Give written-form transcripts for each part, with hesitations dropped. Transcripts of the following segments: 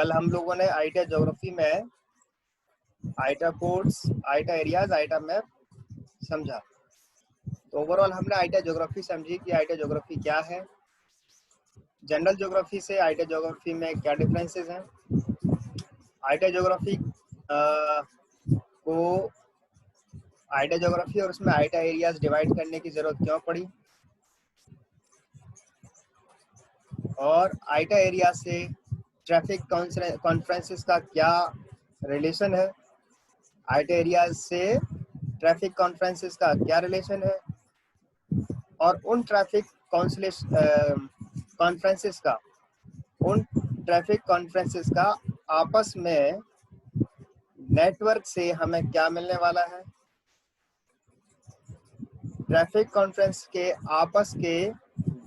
कल हम लोगों ने आइटा ज्योग्राफी में IATA codes, IATA areas, IATA map समझा। तो ओवरऑल हमने आइटा ज्योग्राफी समझी कि आइटा ज्योग्राफी क्या है, जनरल ज्योग्राफी से आइटा ज्योग्राफी में क्या डिफरेंसेस हैं, आइटा ज्योग्राफी को आइटा ज्योग्राफी और उसमें आइटा एरियाज डिवाइड करने की जरूरत क्यों पड़ी, और आइटा एरिया से ट्रैफिक कॉन्फ्रेंसेस का क्या रिलेशन है, आइटा एरियाज से ट्रैफिक कॉन्फ्रेंसेस का क्या रिलेशन है, और उन ट्रैफिक कॉन्फ्रेंसेस का आपस में नेटवर्क से हमें क्या मिलने वाला है। ट्रैफिक कॉन्फ्रेंस के आपस के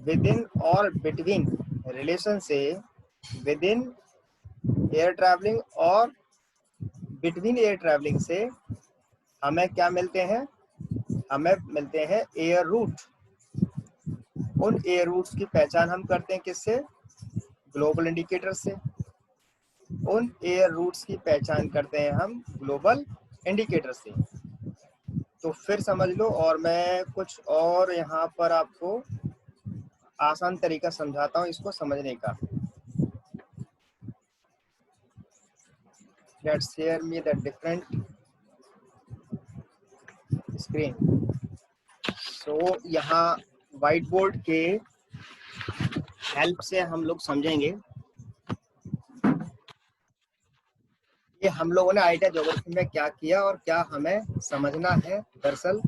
विद इन और बिटवीन रिलेशन से विद इन एयर ट्रैवलिंग और बिटवीन एयर ट्रैवलिंग से हमें क्या मिलते हैं, हमें मिलते हैं एयर रूट। उन एयर रूट्स की पहचान हम करते हैं किससे, ग्लोबल इंडिकेटर से। उन एयर रूट्स की पहचान करते हैं हम ग्लोबल इंडिकेटर से। तो फिर समझ लो, और मैं कुछ और यहाँ पर आपको आसान तरीका समझाता हूँ इसको समझने का। Let's share me the different screen. So यहाँ व्हाइट बोर्ड के हेल्प से हम लोग समझेंगे कि हम लोगों ने आइटा ज्योग्राफी में क्या किया और क्या हमें समझना है दरअसल,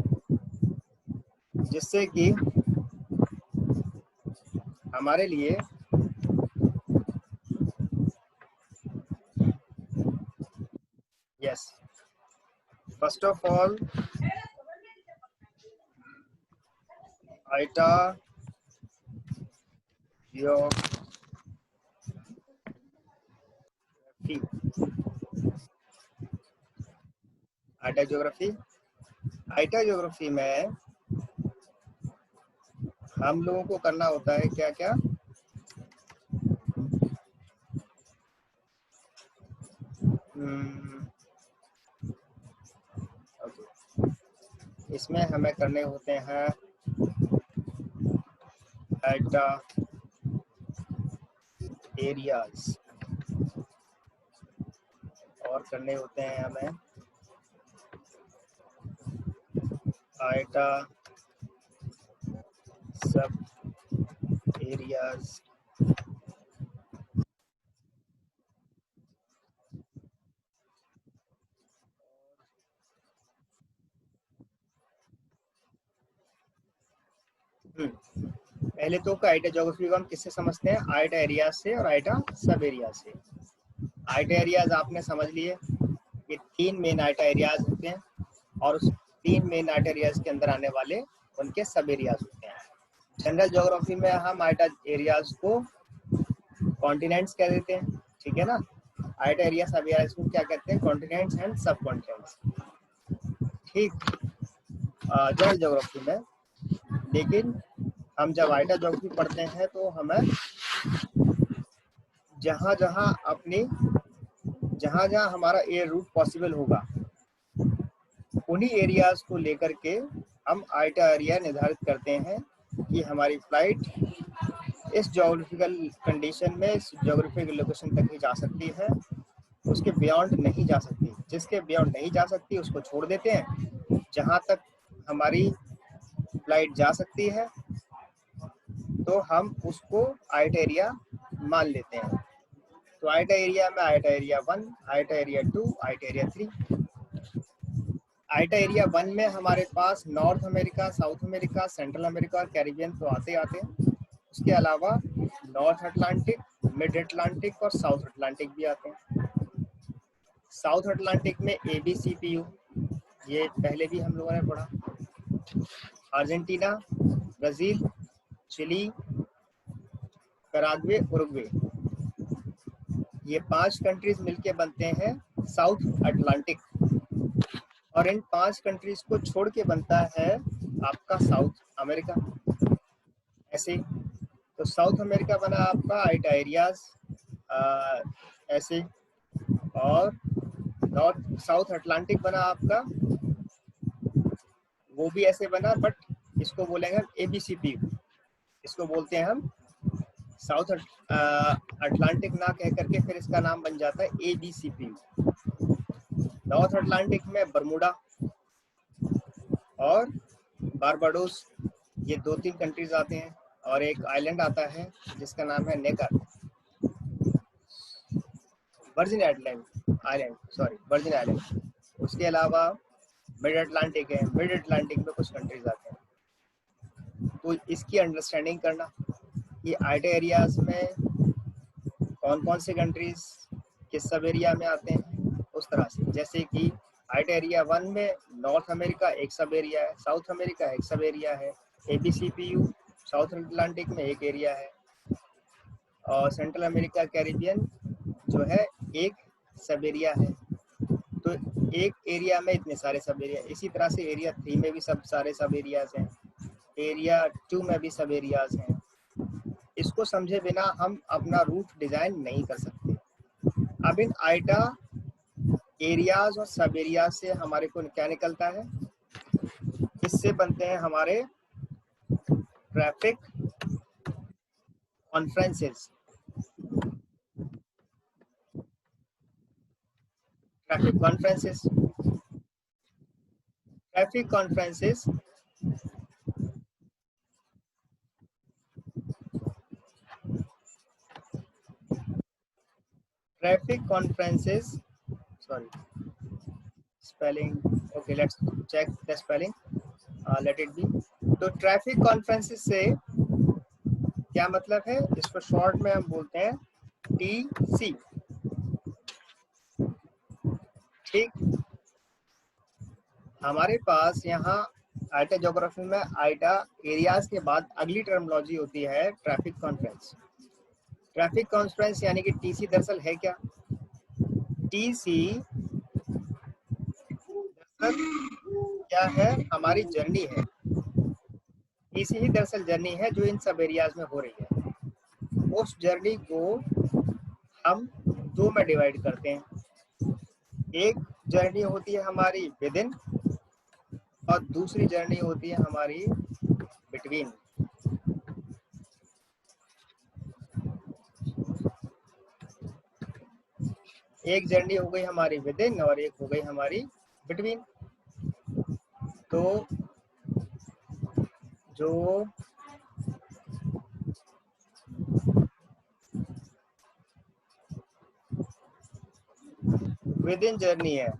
जिससे कि हमारे लिए yes first of all IATA IATA geography में हम लोगों को करना होता है क्या क्या, इसमें हमें करने होते हैं आइटा एरियाज और करने होते हैं हमें आइटा सब एरियाज। पहले तो आइटा ज्योग्राफी को हम किससे समझते हैं, आइटा एरियाज से और आइटा सब एरिया से। आइटा एरियाज आपने समझ लिए कि 3 मेन आइटा एरियाज होते हैं और उस 3 मेन आइटा एरियाज के अंदर आने वाले उनके सब एरियाज होते हैं। जनरल ज्योग्राफी में हम आइटा एरियाज को कॉन्टिनेंट्स कह देते हैं, ठीक है ना। आइटा एरिया सब एरियाज को क्या कहते हैं, कॉन्टिनेंट्स एंड सब कॉन्टिनेंट्स, ठीक। जनरल ज्योग्राफी में लेकिन हम जब आइटा ज्योग्राफी पढ़ते हैं तो हमें जहाँ जहाँ हमारा एयर रूट पॉसिबल होगा उन्हीं एरियाज को लेकर के हम आइटा एरिया निर्धारित करते हैं कि हमारी फ्लाइट इस ज्योग्राफिकल कंडीशन में इस ज्योग्राफिकल लोकेशन तक ही जा सकती है, उसके बियॉन्ड नहीं जा सकती। जिसके बियॉन्ड नहीं जा सकती उसको छोड़ देते हैं, जहाँ तक हमारी फ्लाइट जा सकती है तो हम उसको आइटा एरिया मान लेते हैं। तो आइटा एरिया में IATA area 1, IATA area 2, IATA area 3। IATA area 1 में हमारे पास North America, South America, Central America और कैरिबियन तो आते हैं। उसके अलावा नॉर्थ अटलांटिक, मिड अटलांटिक और साउथ अटलांटिक भी आते हैं। साउथ अटलांटिक में ABCPU, ये पहले भी हम लोगों ने पढ़ा। Argentina, Brazil, Chile, Paraguay, Uruguay, ये 5 कंट्रीज मिलके बनते हैं साउथ अटलांटिक। और इन 5 कंट्रीज को छोड़ के बनता है आपका साउथ अमेरिका। ऐसे तो साउथ अमेरिका बना आपका आइटा एरियाज ऐसे, और नॉर्थ साउथ अटलांटिक बना आपका, वो भी ऐसे बना, बट इसको बोलेंगे हम ABCPU, इसको बोलते हैं हम साउथ अटलांटिक ना कह करके फिर इसका नाम बन जाता है ABCPU। नॉर्थ अटलांटिक में बरमूडा और बारबाडोस, ये 2-3 कंट्रीज आते हैं, और एक आइलैंड आता है जिसका नाम है नेकर, वर्जिन आइलैंड। उसके अलावा मिड अटलांटिक है, मिड अटलांटिक में कुछ कंट्रीज आते हैं। तो इसकी अंडरस्टैंडिंग करना कि आइटा एरियाज में कौन कौन से कंट्रीज किस सब एरिया में आते हैं, उस तरह से। जैसे कि आइटा एरिया 1 में नॉर्थ अमेरिका एक सब एरिया है, साउथ अमेरिका एक सब एरिया है, ABCPU साउथ अटलांटिक में एक एरिया है, और सेंट्रल अमेरिका कैरिबियन जो है एक सब एरिया है। तो एक एरिया में इतने सारे सब एरिया, इसी तरह से एरिया 3 में भी सारे सब एरियाज हैं, एरिया 2 में भी सब एरियाज हैं। इसको समझे बिना हम अपना रूट डिजाइन नहीं कर सकते। अब इन आइटा एरियाज और सब एरियाज से हमारे को क्या निकलता है, इससे बनते हैं हमारे traffic conferences. Traffic conferences, sorry spelling, okay let's check the spelling, let it be. तो ट्रैफिक कॉन्फ्रेंसेस से क्या मतलब है, इसको शॉर्ट में हम बोलते हैं TC। ठीक, हमारे पास यहाँ आइटा ज्योग्राफी में आइटा एरियाज के बाद अगली टर्मिनोलॉजी होती है ट्रैफिक कॉन्फ्रेंस। ट्रैफिक कॉन्फ्रेंस यानी कि TC दरअसल है क्या, TC क्या है, हमारी जर्नी है। TC ही दरअसल जर्नी है जो इन सब एरियाज में हो रही है। उस जर्नी को हम 2 में डिवाइड करते हैं। एक जर्नी होती है हमारी विद इन, और दूसरी जर्नी होती है हमारी बिटवीन। एक जर्नी हो गई हमारी विद इन और एक हो गई हमारी बिटवीन। तो जो विद इन जर्नी है,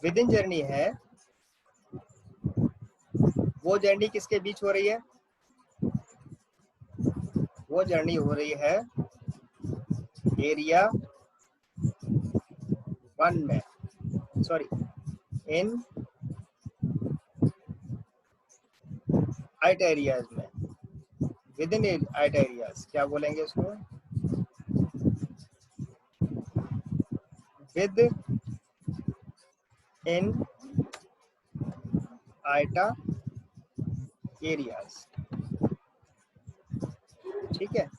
विद इन जर्नी है, वो जर्नी किसके बीच हो रही है, वो जर्नी हो रही है एरिया 1 में, सॉरी इन आइटा एरियाज में, विद इन आइटा एरियाज, क्या बोलेंगे उसको, विद इन आइटा एरियाज। ठीक है,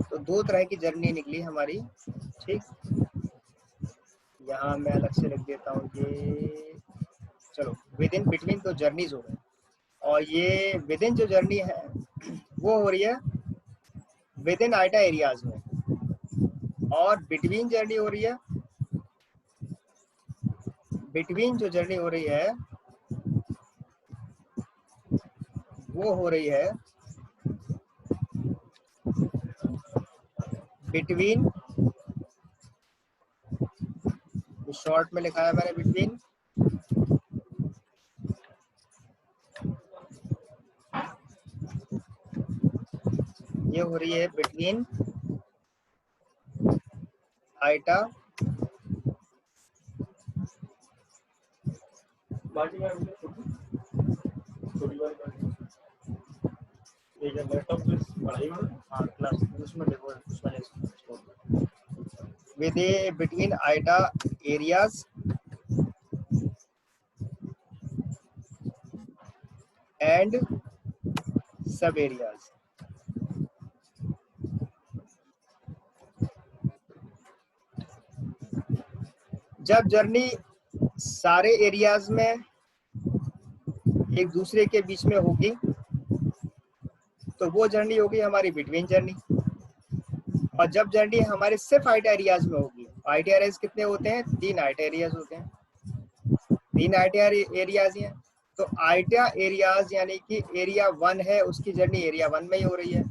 तो 2 तरह की जर्नी निकली हमारी। ठीक, यहाँ मैं अलग से लिख देता हूँ ये, चलो विद इन बिटवीन तो जर्नीज हो गए, और ये विद इन जो जर्नी है वो हो रही है विद इन आइटा एरियाज में, और बिटवीन जर्नी हो रही है, बिटवीन जो जर्नी हो रही है वो हो रही है बिटवीन, शॉर्ट में लिखा है मैंने बिटवीन, ये हो रही है between IATA between AITA areas and sub areas. जब जर्नी सारे एरियाज में एक दूसरे के बीच में होगी तो वो जर्नी होगी हमारी बिटवीन जर्नी। और जब जर्नी हमारे सिर्फ आईटा एरियाज में होगी, आईटा एरियाज कितने होते हैं? 3 आईटा एरियाज होते हैं, 3 आईटा एरियाज हैं। तो आईटा एरियाज यानी कि एरिया 1 है उसकी जर्नी एरिया 1 में ही हो रही है,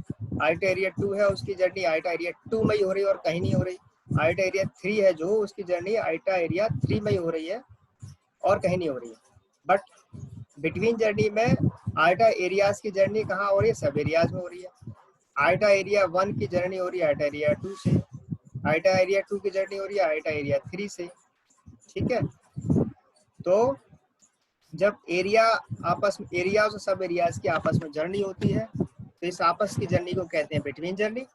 आईटा एरिया 2 है उसकी जर्नी आईटा एरिया 2 में ही हो रही है और कहीं नहीं हो रही। आईटा एरिया 3 है जो उसकी जर्नी आईटा एरिया 3 में ही हो रही है और कहीं नहीं हो रही है। बट बिटवीन जर्नी में आईटा एरियाज की जर्नी कहाँ हो रही है? सब एरियाज में हो रही है। आईटा एरिया 1 की जर्नी हो रही है आईटा एरिया 2 से, आईटा एरिया 2 की जर्नी हो रही है आईटा एरिया 3 से। ठीक है, तो जब एरिया आपस में, एरियाज और सब एरियाज की आपस में जर्नी होती है तो इस आपस की जर्नी को कहते हैं बिटवीन जर्नी।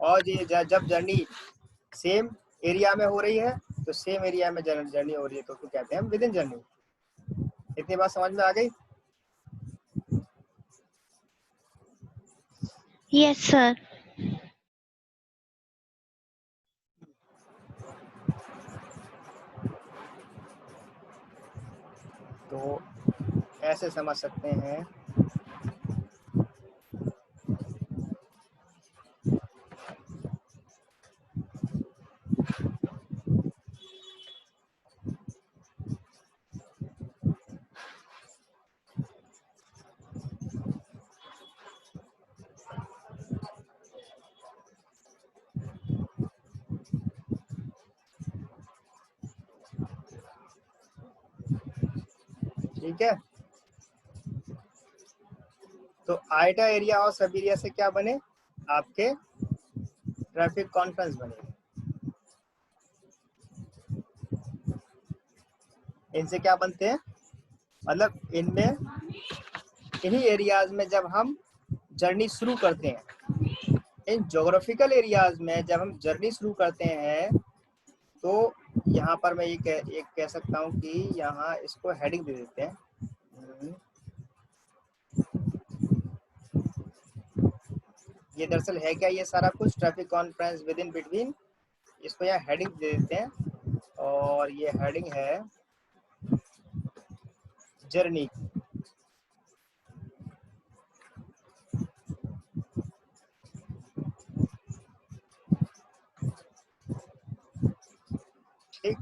और ये जब जर्नी सेम एरिया में हो रही है तो सेम एरिया में जर्नी हो रही है तो उसको कहते हैं हम विद इन जर्नी। इतनी बात समझ में आ गई? Yes sir. तो ऐसे समझ सकते हैं ठीक है। तो आईटा एरिया और सब एरिया से क्या बने? आपके ट्रैफिक कॉन्फ्रेंस बने। इनसे क्या बनते हैं? मतलब इनमें, इन्हीं एरियाज में जब हम जर्नी शुरू करते हैं, इन जोग्राफिकल एरियाज में जब हम जर्नी शुरू करते हैं तो यहाँ पर मैं एक कह सकता हूँ कि यहाँ इसको हेडिंग दे देते हैं। ये दरअसल है क्या? ये सारा कुछ traffic conference with in between, इसको यहाँ हेडिंग दे देते हैं और ये हेडिंग है जर्नी। ठीक,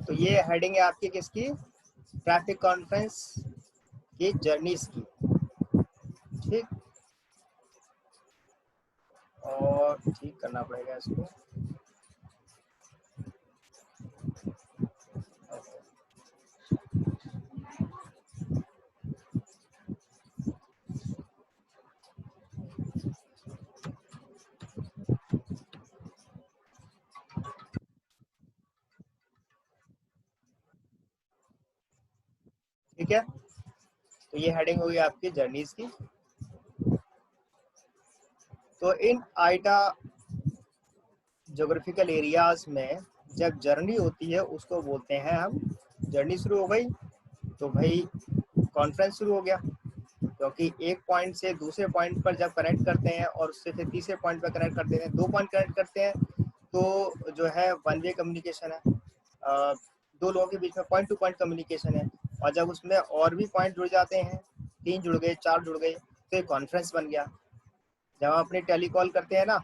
तो ये हेडिंग है आपकी किसकी? ट्रैफिक कॉन्फ्रेंस की जर्नीज की। ठीक, और ठीक करना पड़ेगा इसको। ठीक है, तो ये हेडिंग होगी आपकी जर्नीज की। तो इन आईटा ज्योग्राफिकल एरियाज में जब जर्नी होती है उसको बोलते हैं हम, जर्नी शुरू हो गई तो भाई कॉन्फ्रेंस शुरू हो गया, क्योंकि एक पॉइंट से दूसरे पॉइंट पर जब कनेक्ट करते हैं और उससे फिर तीसरे पॉइंट पर कनेक्ट करते हैं, 2 पॉइंट कनेक्ट करते हैं तो जो है वन वे कम्युनिकेशन है, 2 लोगों के बीच में पॉइंट टू पॉइंट कम्युनिकेशन है। और जब उसमें और भी पॉइंट जुड़ जाते हैं, 3 जुड़ गए, 4 जुड़ गए, तो एक कॉन्फ्रेंस बन गया। जब हम अपने टेलीकॉल करते हैं ना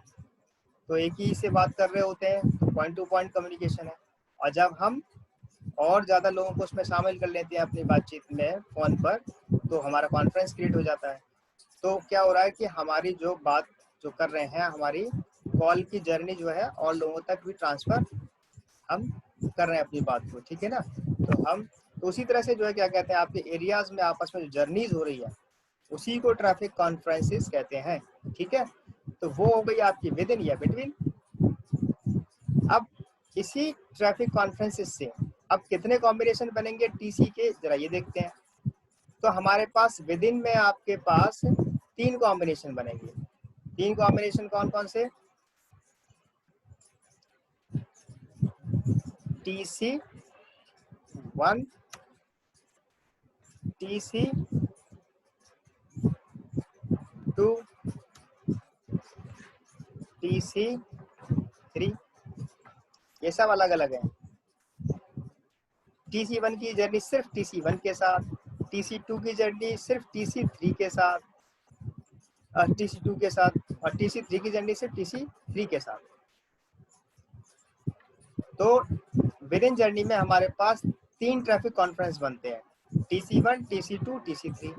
तो एक ही से बात कर रहे होते हैं तो पॉइंट टू पॉइंट कम्युनिकेशन है। और जब हम और ज़्यादा लोगों को उसमें शामिल कर लेते हैं अपनी बातचीत में फ़ोन पर तो हमारा कॉन्फ्रेंस क्रिएट हो जाता है। तो क्या हो रहा है कि हमारी जो बात जो कर रहे हैं, हमारी कॉल की जर्नी जो है और लोगों तक भी ट्रांसफ़र हम कर रहे हैं अपनी बात को। ठीक है ना? तो हम तो उसी तरह से जो है क्या कहते हैं, आपके एरियाज़ में आपस में जो जर्नीज़ हो रही है उसी को ट्रैफिक कॉन्फ्रेंसेस कहते हैं। ठीक है, तो वो हो गई आपकी विद इन या बिटवीन। अब इसी ट्रैफिक कॉन्फ्रेंसेस से अब कितने कॉम्बिनेशन बनेंगे टीसी के, जरा ये देखते हैं। तो हमारे पास विद इन में आपके पास 3 कॉम्बिनेशन बनेंगे। 3 कॉम्बिनेशन कौन कौन से? TC 1, TC 2, TC ये सब अलग अलग है। TC1 की जर्नी सिर्फ TC1 के साथ, TC2 की जर्नी सिर्फ TC3 के साथ, TC2 के साथ, और TC3 की जर्नी सिर्फ TC3 के साथ। तो विद इन जर्नी में हमारे पास 3 ट्रैफिक कॉन्फ्रेंस बनते हैं, TC1, TC2, TC3,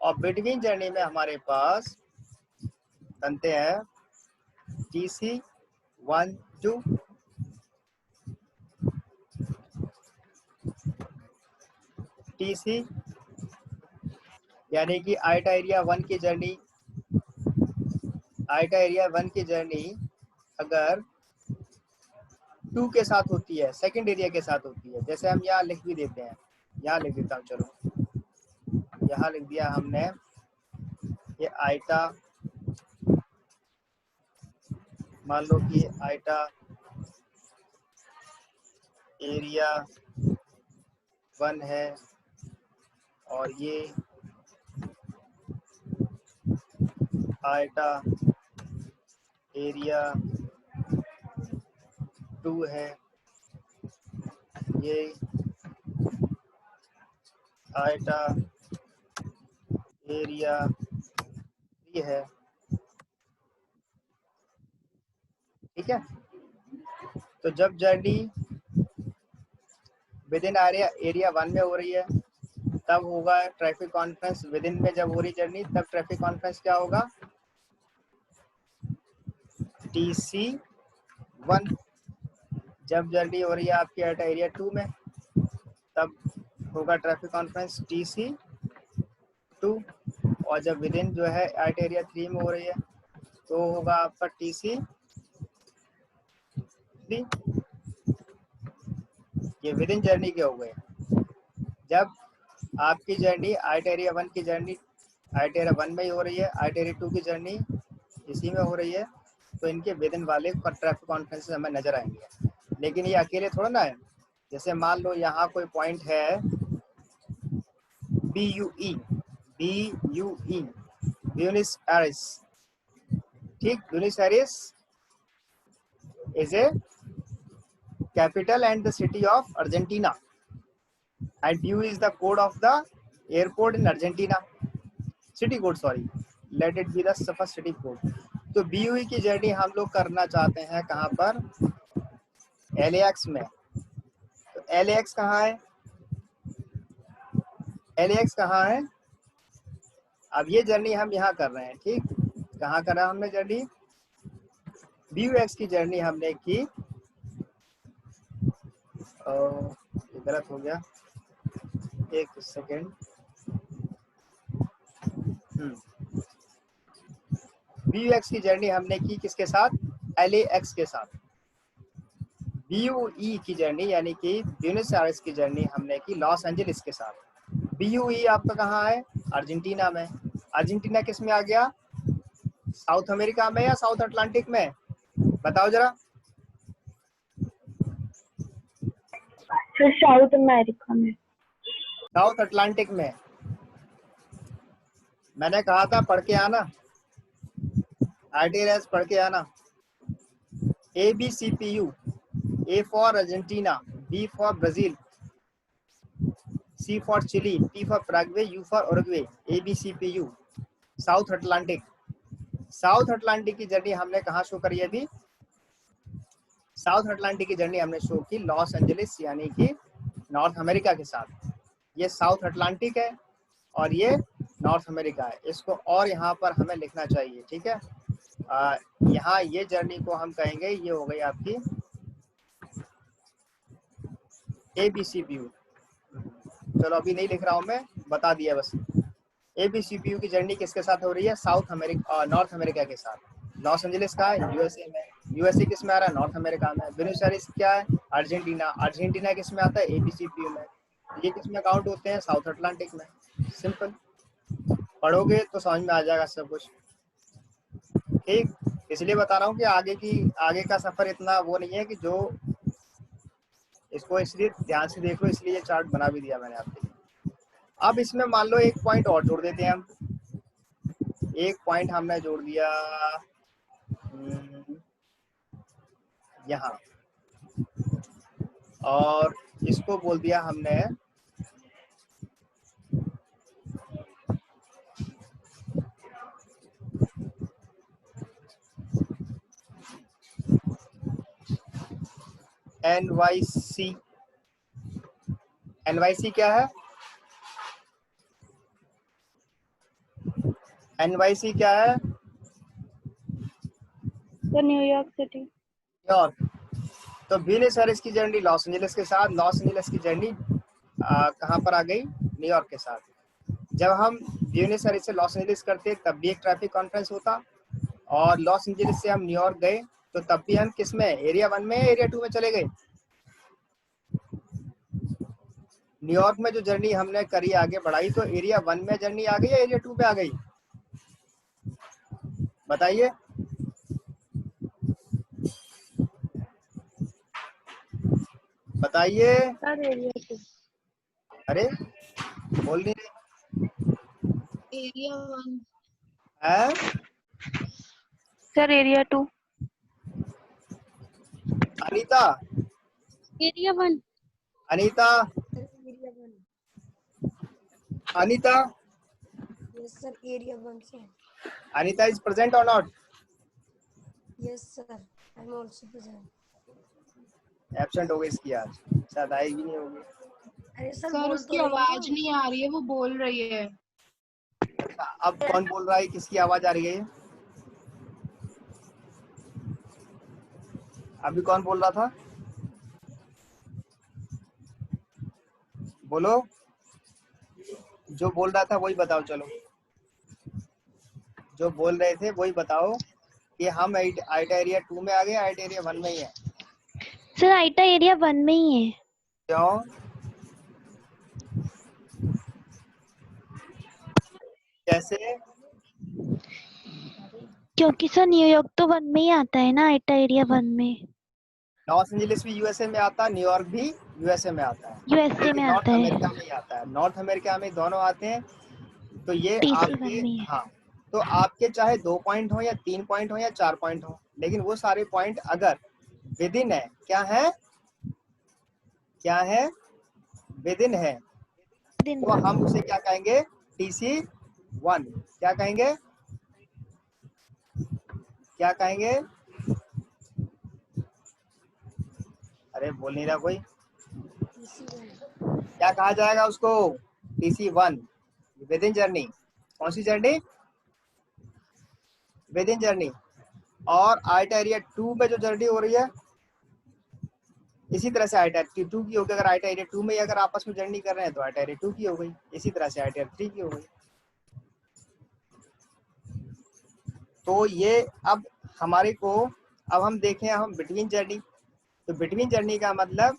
और बिटवीन जर्नी में हमारे पास बनते हैं TC1 to TC, यानी कि आइटा एरिया 1 की जर्नी, आइटा एरिया 1 की जर्नी अगर 2 के साथ होती है, सेकंड एरिया के साथ होती है, जैसे हम यहाँ लिख भी देते हैं, यहाँ लिख देता हूँ, चलो यहाँ लिख दिया हमने, ये आइटा, मान लो कि आइटा एरिया 1 है और ये आइटा एरिया 2 है, ये आइटा एरिया 3 है, ठीक है। तो जब जर्नी विद इन एरिया 1 में हो रही है तब होगा ट्रैफिक कॉन्फ्रेंस, विद इन में जब हो रही जर्नी तब ट्रैफिक कॉन्फ्रेंस क्या होगा, TC1। जब जर्नी हो रही है आपकी आइटा एरिया 2 में तब होगा ट्रैफिक कॉन्फ्रेंस TC2, और जब विद इन जो है आइटा एरिया 3 में हो रही है तो होगा आपका TC3। ये विद इन जर्नी के हो गए। जब आपकी जर्नी आइटा एरिया 1 की जर्नी आइटा एरिया 1 में ही हो रही है, आइटा एरिया 2 की जर्नी इसी में हो रही है, तो इनके विद इन वाले ट्रैफिक कॉन्फ्रेंसेस हमें नजर आएंगे। लेकिन ये अकेले थोड़ा ना है। जैसे मान लो यहाँ कोई पॉइंट है BUE, ब्यूनस एयर्स, ठीक। Buenos Aires is a capital and the city of Argentina, and BU is the code of the airport in Argentina, city code, sorry, let it be the first city code। तो BUE की journey हम लोग करना चाहते हैं कहाँ पर, LAX में। तो LAX कहाँ है, LAX कहाँ है, अब ये जर्नी हम यहाँ कर रहे हैं, ठीक। कहाँ करा हमने जर्नी, BUX की जर्नी हमने की, ये गलत हो गया, एक सेकेंड। BUX की जर्नी हमने की किसके साथ, LAX के साथ। BUE की जर्नी यानी कि ब्यूनस एयर्स की जर्नी हमने की लॉस एंजलिस के साथ। BUE आपका कहाँ है, अर्जेंटीना में। अर्जेंटीना किस में आ गया, साउथ अमेरिका में या साउथ अटलांटिक में, बताओ जरा। साउथ अमेरिका में, साउथ अटलांटिक में। मैंने कहा था पढ़ के आना, आईटीआरएस पढ़ के आना। ABCPU, A for Argentina, B for Brazil, C for Chile, P for Paraguay, U for Uruguay. ABCPU, South Atlantic. South Atlantic की जर्नी हमने कहाँ शो करी है अभी, साउथ अटलांटिक की जर्नी हमने शो की लॉस एंजलिस यानी कि नॉर्थ अमेरिका के साथ। ये साउथ अटलांटिक है और ये नॉर्थ अमेरिका है। इसको और यहाँ पर हमें लिखना चाहिए, ठीक है। यहाँ ये जर्नी को हम कहेंगे, ये हो गई आपकी ABCPU। चलो अभी नहीं लिख रहा हूँ मैं, बता दिया बस। ABCPU की जर्नी किसके साथ हो रही है, साउथ अमेरिका, नॉर्थ अमेरिका के साथ। लॉस एंजलिस का है USA में, USA किस में आ रहा है, नॉर्थ अमेरिका में। ब्यूनस एयर्स क्या है, अर्जेंटीना, अर्जेंटीना किस में आता है, ABCPU में। ये किस में काउंट होते हैं, साउथ अटलांटिक में। सिंपल, पढ़ोगे तो समझ में आ जाएगा सब कुछ, ठीक। इसलिए बता रहा हूँ कि आगे का सफर इतना वो नहीं है कि जो इसको इसलिए ध्यान से देख लो, इसलिए ये चार्ट बना भी दिया मैंने आपके लिए। अब इसमें मान लो एक पॉइंट और जोड़ देते हैं हम। एक पॉइंट हमने जोड़ दिया यहाँ, और इसको बोल दिया हमने NYC। NYC क्या है? NYC क्या है? तो न्यूयॉर्क सिटी। न्यूयॉर्क। तो ब्यूनस एयर्स की जर्नी लॉस एंजलिस के साथ, लॉस एंजलिस की जर्नी कहाँ पर आ गई? न्यूयॉर्क के साथ। जब हम ब्यूनस एयर्स से लॉस एंजलिस करते तब भी एक ट्रैफिक कॉन्फ्रेंस होता, और लॉस एंजलिस से हम न्यूयॉर्क गए तो तब भी हम किस में, एरिया 1 में एरिया 2 में चले गए? न्यूयॉर्क में जो जर्नी हमने करी आगे बढ़ाई तो एरिया 1 में जर्नी आ गई या एरिया 2 पे आ गई? बताइए। बताइए। Sir area 2। अरे बोल नहीं रहे एरिया 1। हैं? Sir area 2। Anita, area 1। Anita, area 1। Anita, yes sir area 1 sir. Anita is present और not? Yes sir I am also present. Absent हो गई इसकी आज, शायद आएगी नहीं होगी। अरे सर बोल उसकी तो रही आवाज हूँ। नहीं आ रही है, वो बोल रही है। अब कौन बोल रहा है? किसकी आवाज आ रही है? अभी कौन बोल रहा था? बोलो, जो बोल रहा था वही बताओ। चलो, जो बोल रहे थे वही बताओ कि हम आईटा एरिया 2 में आ गए, आईटा एरिया 1 में ही है। सर आईटा एरिया 1 में ही है। क्यों? कैसे? क्योंकि सर न्यूयॉर्क तो 1 में ही आता है ना, आईटा एरिया 1 में। लॉस एंजलिस भी यूएसए में आता है, न्यूयॉर्क भी यूएसए में आता है, यूएसए लेकिन में नॉर्थ आता है। अमेरिका में ही आता है। नॉर्थ अमेरिका में दोनों आते हैं। तो ये टीसी 1 आपके, में ही है। हाँ, तो आपके चाहे 2 पॉइंट हो या 3 पॉइंट हो या 4 पॉइंट हो, लेकिन वो सारे पॉइंट अगर विद इन है, क्या है? क्या है? विद इन है, दिन तो हम उसे क्या कहेंगे? TC1। क्या कहेंगे? क्या कहेंगे? अरे बोल नहीं रहा कोई। क्या कहा जाएगा उसको? TC1, with in journey. कौन सी जर्नी? With in journey. और आईटा एरिया 2 में जो जर्नी हो रही है, इसी तरह से आईटा 2 की होगी। अगर आईटा एरिया 2 में ही अगर आपस में जर्नी कर रहे हैं तो आईटा एरिया 2 की हो गई, इसी तरह से आईटा 3 की हो गई। तो ये अब हमारे को, अब हम देखें, हम बिटवीन जर्नी, तो बिटवीन जर्नी का मतलब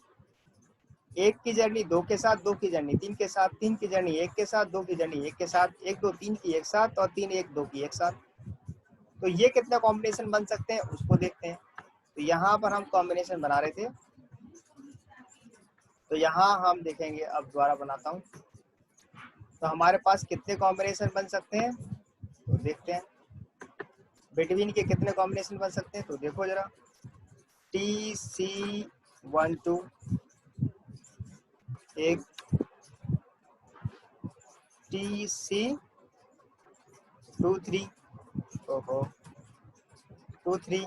एक की जर्नी दो के साथ, दो की जर्नी तीन के साथ, तीन की जर्नी एक के साथ, दो की जर्नी एक के साथ, एक दो तीन की एक साथ, और तीन एक दो की एक साथ। तो ये कितने कॉम्बिनेशन बन सकते हैं उसको देखते हैं। तो यहाँ पर हम कॉम्बिनेशन बना रहे थे, तो यहाँ हम देखेंगे, अब दोबारा बनाता हूँ। तो हमारे पास कितने कॉम्बिनेशन बन सकते हैं तो देखते हैं। बिटवीन के कितने कॉम्बिनेशन बन सकते हैं तो देखो जरा। TC12 एक, TC23, ओहो 23,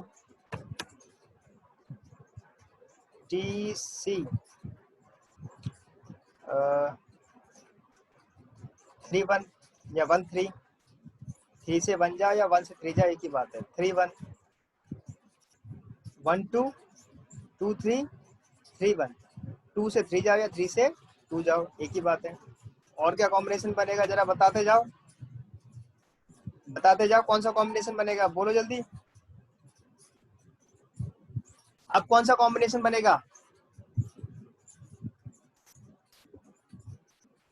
TC 31 या 13, 3 से 1 जाए या 1 से 3 जाए एक ही बात है। 31, 12, 23, 31, 2 से 3 जाओ या 3 से 2 जाओ एक ही बात है। और क्या कॉम्बिनेशन बनेगा जरा बताते जाओ, बताते जाओ कौन सा कॉम्बिनेशन बनेगा, बोलो जल्दी। अब कौन सा कॉम्बिनेशन बनेगा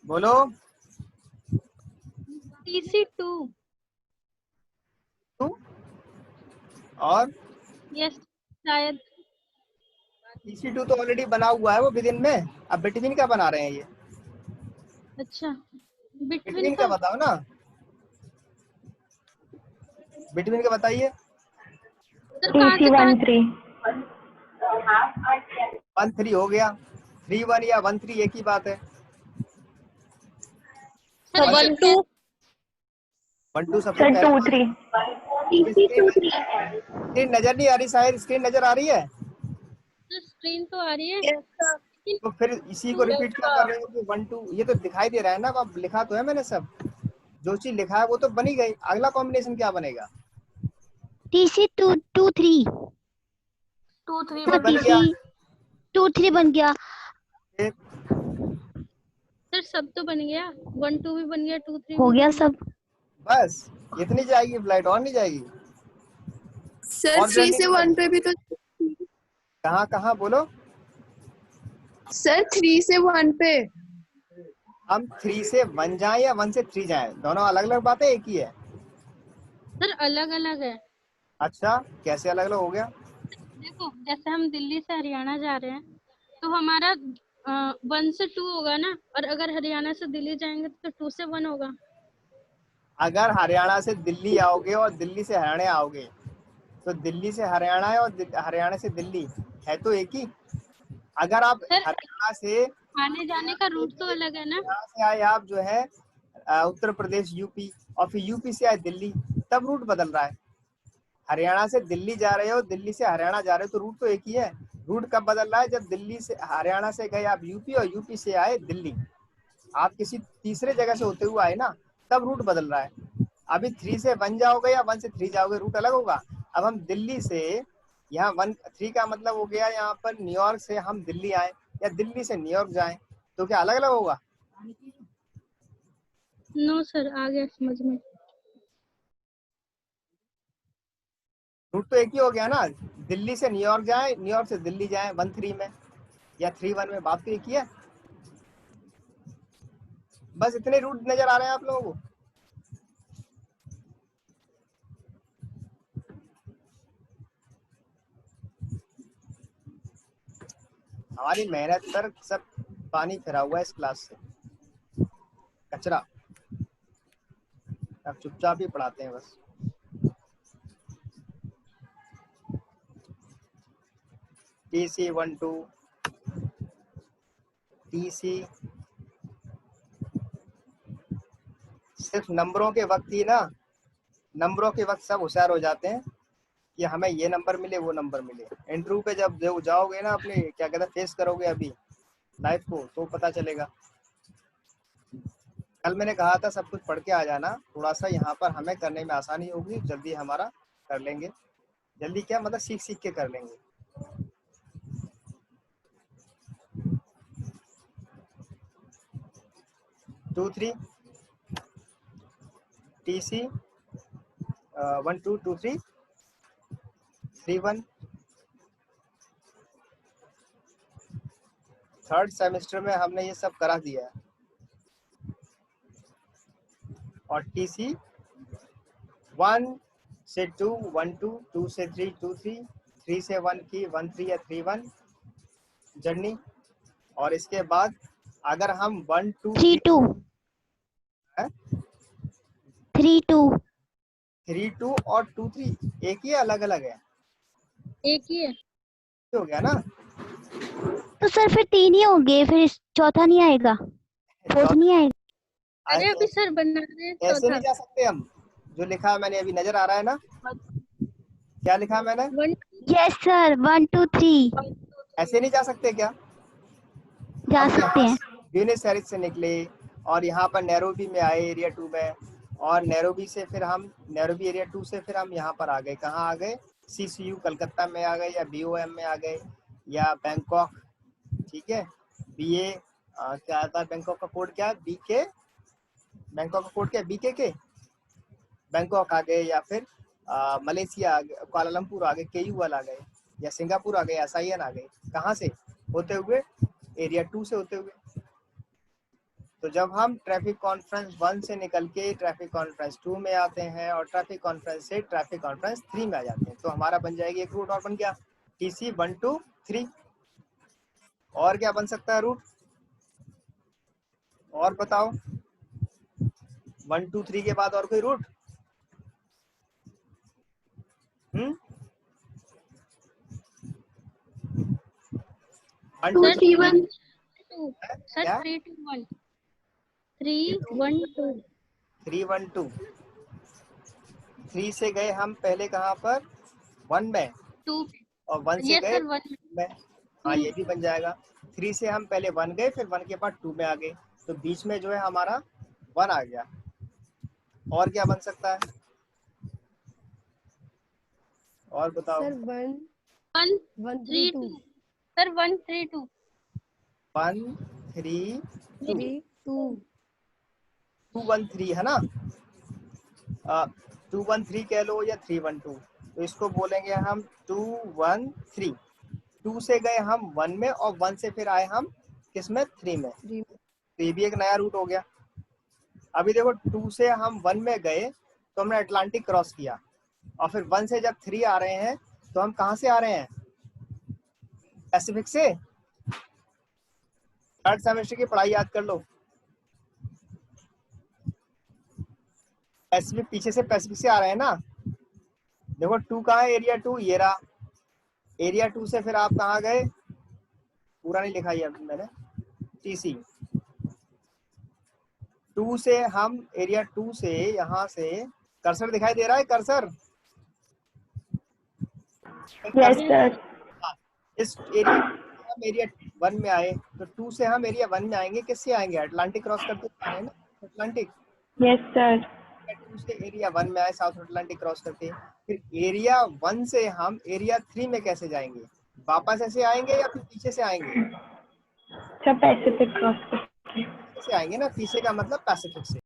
बोलो। TC2। और यस शायद। TC2 तो ऑलरेडी बना हुआ है वो विदिन में, अब बिटवीन का बना रहे हैं ये। अच्छा बिटवीन का बताओ ना, बिटवीन का बताइए। TC13। 1 3 हो गया, 3-1 या 1-3 एक ही बात है। 1-2 1-2 सबसे पहले 2-3 स्क्रीन नजर नहीं आ रही, शायद स्क्रीन नजर आ रही है स्क्रीन तो आ रही है, तो फिर इसी को रिपीट क्यों कर रहे हो कि 1-2? ये तो दिखाई दे रहा है ना, अब लिखा तो है मैंने सब, जो चीज लिखा है वो तो बनी गई। अगला कॉम्बिनेशन क्या बनेगा? TC 2-3 2-3 सर, बन गया। TC 2-3 बन गया। फिर सर सब तो बन गया, 1-2 भी बन गया, 2-3 हो गया सब। बस इतनी जाएगी फ्लाइट, और नहीं जाएगी? सर और 3 से 1 पे भी तो कहाँ कहाँ बोलो? सर 3 से 1 पे हम 3 से 1 जाए या 1 से 3 जाए, दोनों अलग अलग बातें, एक ही है। सर अलग अलग है। अच्छा, कैसे अलग अलग हो गया? देखो जैसे हम दिल्ली से हरियाणा जा रहे हैं तो हमारा 1 से 2 होगा ना, और अगर हरियाणा से दिल्ली जाएंगे तो 2 से 1 होगा। अगर हरियाणा से दिल्ली आओगे और दिल्ली से हरियाणा आओगे तो दिल्ली से हरियाणा है और हरियाणा से दिल्ली है तो एक ही। अगर आप सर हरियाणा से आने जाने का रूट तो अलग है ना। यहाँ से आए आप जो है उत्तर प्रदेश यूपी, और फिर यूपी से आए दिल्ली, तब रूट बदल रहा है। हरियाणा से दिल्ली जा रहे हो, दिल्ली से हरियाणा जा रहे हो, तो रूट तो एक ही है। रूट कब बदल रहा है? जब दिल्ली से हरियाणा से गए आप यूपी और यूपी से आए दिल्ली, आप किसी तीसरे जगह से होते हुए आए ना, तब रूट बदल रहा है। अभी 3 से 1 जाओगे या 1 से 3 जाओगे, रूट अलग होगा। अब हम दिल्ली से यहाँ 1-3 का मतलब हो गया यहाँ पर न्यूयॉर्क से हम दिल्ली आए या दिल्ली से न्यूयॉर्क जाए, तो क्या अलग अलग होगा? नो सर, आ गया समझ में। रूट तो एक ही हो गया ना। दिल्ली से न्यूयॉर्क जाए, न्यूयॉर्क से दिल्ली जाए 1-3 में या 3-1 में, बात तो एक ही है। बस इतने रूट नजर आ रहे हैं आप लोगों को? हमारी मेहनत पर सब पानी फिरा हुआ है इस क्लास से, कचरा। अब चुपचाप ही पढ़ाते हैं बस। TC 1-2 TC सिर्फ नंबरों के वक्त ही ना, नंबरों के वक्त सब होशियार हो जाते हैं कि हमें ये नंबर मिले वो नंबर मिले। इंटरव्यू पे जब जाओगे ना, अपने क्या कहते हैं फेस करोगे अभी लाइफ को, तो पता चलेगा। कल मैंने कहा था सब कुछ पढ़ के आ जाना, थोड़ा सा यहाँ पर हमें करने में आसानी होगी, जल्दी हमारा कर लेंगे। जल्दी क्या मतलब, सीख सीख के कर लेंगे। Two three TC 1-2 2-3 3-1 third semester में हमने ये सब करा दिया है। और TC 1 से 2 1-2, 2 से 3 2-3, 3 से 1 की 1-3 या 3-1 जर्नी। और इसके बाद अगर हम 1-2 3-2 3-2 और 2-3 एक ही अलग अलग है? एक ही है हो गया ना। तो सर फिर 3 ही होंगे, फिर चौथा नहीं आएगा, फोर्थ नहीं आएगा। अरे अभी सर बना रहे हैं ऐसे चौथा। नहीं जा सकते हम। जो लिखा है मैंने अभी नजर आ रहा है ना, क्या लिखा है मैंने? 1 यस सर, 1 2 3 ऐसे नहीं जा सकते क्या? जा हम सकते यहाँ हैं। ब्यूनस एयर्स से निकले और यहाँ पर नैरोबी में आए एरिया 2 में, और नैरोबी से फिर हम नैरोबी एरिया 2 से फिर हम यहाँ पर आ गए। कहाँ आ गए? CCU कलकत्ता में आ गए, या BOM में आ गए, या बैंकॉक। ठीक है, BA क्या आता है बैंकॉक का कोड? क्या BK? बैंकॉक का कोड क्या? BKK। बैंकॉक आ गए, या फिर मलेशिया आ गए, कुआलालंपुर आ गए, KUL आ गए, या सिंगापुर आ गए, SIN आ गए। कहाँ से होते हुए? एरिया 2 से होते हुए। तो जब हम ट्रैफिक कॉन्फ्रेंस 1 से निकल के ट्रैफिक कॉन्फ्रेंस 2 में आते हैं और ट्रैफिक कॉन्फ्रेंस से ट्रैफिक कॉन्फ्रेंस 3 में आ जाते हैं, तो हमारा बन जाएगी एक रूट और बन गया TC 1-2-3। और क्या बन सकता है रूट? और बताओ, 1-2-3 के बाद और कोई रूट? 1 2 2-3-1 2 है? सर क्या 3 2 1 3 1 2 3 1 2। 3 से गए हम पहले कहाँ पर 1 में, 2 और 1 से ये गए सर 1 में। हाँ ये भी बन जाएगा। 3 से हम पहले 1 गए, फिर 1 के बाद 2 में आ गए, तो बीच में जो है हमारा 1 आ गया। और क्या बन सकता है, और बताओ। सर 1 1 1 3 3 2 2 सर 1 3 2 1 3 2 3 2 2 1 3 है ना, 2 1 3 कह लो या 3 1 2, तो इसको बोलेंगे हम 2 1 3। 2 से गए हम 1 में, और 1 से फिर आए हम किसमें 3 में, 3 तो ये भी एक नया रूट हो गया। अभी देखो 2 से हम 1 में गए तो हमने अटलांटिक क्रॉस किया, और फिर 1 से जब 3 आ रहे हैं तो हम कहाँ से आ रहे हैं, पैसिफिक से। थर्ड सेमेस्टर की पढ़ाई याद कर लो, पैसिफिक पीछे से पैसिफिक से आ रहे हैं ना। देखो 2 कहाँ है, एरिया 2 ये रहा, एरिया 2 से फिर आप कहाँ गए, पूरा नहीं लिखा ये मैंने, टीसी 2 से हम एरिया 2 से यहाँ से, कर्सर दिखाई दे रहा है, कर्सर। Yes sir. हाँ, इस एरिया हम एरिया 1 में आए, तो 2 से हम एरिया 1 में आएंगे, किससे आएंगे, अटलांटिक क्रॉस करते हुए आ रहे हैं ना, अटलांटिक। Yes sir. 2 से एरिया 1 में आए, साउथ अटलांटिक क्रॉस करते, फिर एरिया 1 से हम एरिया 3 में कैसे जाएंगे, वापस ऐसे आएंगे या फिर पीछे से आएंगे, सर पैसिफिक क्रॉस। पीछे से आएंगे ना, पीछे का मतलब पैसिफिक से।